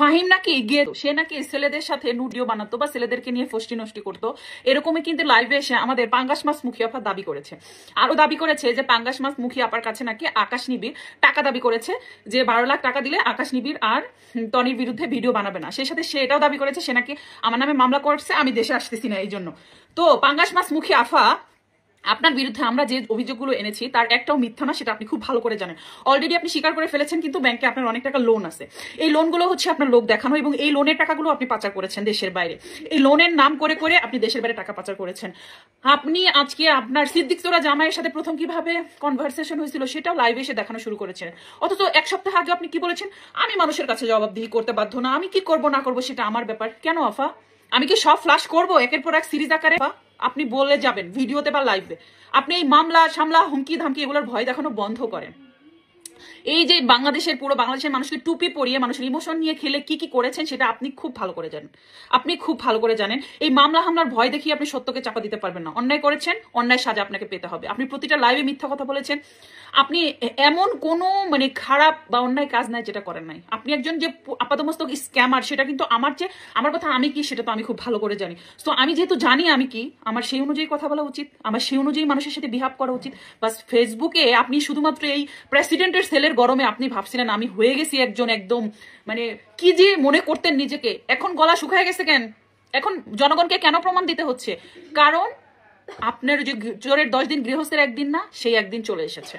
ফাহিম নাকি গিয়ে সে নাকি ছেলেদের সাথে নুডিও বানাতো বা ছেলেদেরকে নিয়ে ফষ্টি নষ্টি করতো, এরকমই কিন্তু লাইভে এসে আমাদের পাঙ্গাস মাছ মুখী আপা দাবি করেছে। আরো দাবি করেছে যে পাঙ্গাস মাছ মুখী আপার কাছে নাকি আকাশ নিবিড় টাকা দাবি করেছে, যে 12 লাখ টাকা দিলে আকাশ নিবিড় আর টনির বিরুদ্ধে ভিডিও বানাবে না। সেই সাথে সে এটাও দাবি করেছে সে নাকি আমার নামে মামলা করছে, আমি দেশে আসতেছি না এই জন্য। তো পাঙ্গাস মাছ মুখী আফা, আপনার বিরুদ্ধে আমরা যে অভিযোগগুলো এনেছি তার একটাও মিথ্যা না, সেটা আপনি খুব ভালো করে জানেন। অলরেডি আপনি স্বীকার করে ফেলেছেন, কিন্তু ব্যাংকে আপনার অনেক টাকা লোন আছে। এই লোনগুলো হচ্ছে আপনার লোক দেখানো, এবং এই লোনের টাকাগুলো আপনি পাচার করেছেন দেশের বাইরে। এই লোনের নাম করে করে আপনি দেশের বাইরে টাকা পাচার করেছেন। আপনি আজকে আপনার সিদ্দিক তোরা জামাইয়ের সাথে প্রথম কিভাবে কনভারসেশন হয়েছিল সেটাও লাইভে এসে দেখানো শুরু করেছেন। অথচ এক সপ্তাহ আগে আপনি কি বলেছেন, আমি মানুষের কাছে জবাবদিহি করতে বাধ্য না, আমি কি করব না করবো সেটা আমার ব্যাপার। কেন আফা? আমি কি সব ফ্লাশ করবো একের পর এক সিরিজ আকারে? আপনি বলে যাবেন ভিডিওতে বা লাইভে। আপনি এই মামলা সামলা হুমকি ধামকি এগুলোর ভয় দেখানো বন্ধ করেন। এই যে বাংলাদেশের পুরো বাংলাদেশের মানুষকে টুপি পরিয়ে মানুষের ইমোশন নিয়ে খেলে কি কি করেছেন সেটা আপনি খুব ভালো করে জানেন। আপনি খুব ভালো করে জানেন এই মামলা হামলার ভয় দেখিয়ে আপনি সত্যকে চাপা দিতে পারবেন না। অন্যায় করেছেন, অন্যায় সাজা আপনাকে পেতে হবে। আপনি প্রতিটা লাইভে মিথ্যা কথা বলেছেন। আপনি এমন কোনো মানে খারাপ বা অন্যায় কাজ নাই যেটা করেন নাই। আপনি একজন যে আপাতমস্তক স্ক্যামার, সেটা কিন্তু আমার কথা আমি কি সেটা তো আমি খুব ভালো করে জানি। তো আমি যেহেতু জানি আমি কি, আমার সেই অনুযায়ী কথা বলা উচিত, আমার সেই অনুযায়ী মানুষের সাথে বিহেভ করা উচিত। বাস ফেসবুকে আপনি শুধুমাত্র এই প্রেসিডেন্টের সেলের গরমে আপনি ভাবছিলেন আমি হয়ে গেছি একজন একদম মানে কি যে মনে করতেন নিজেকে। এখন গলা শুকায় গেছে কেন? এখন জনগণকে কেন প্রমাণ দিতে হচ্ছে? কারণ আপনার যে জোরের 10 দিন গৃহস্থের একদিন না, সেই একদিন চলে এসেছে।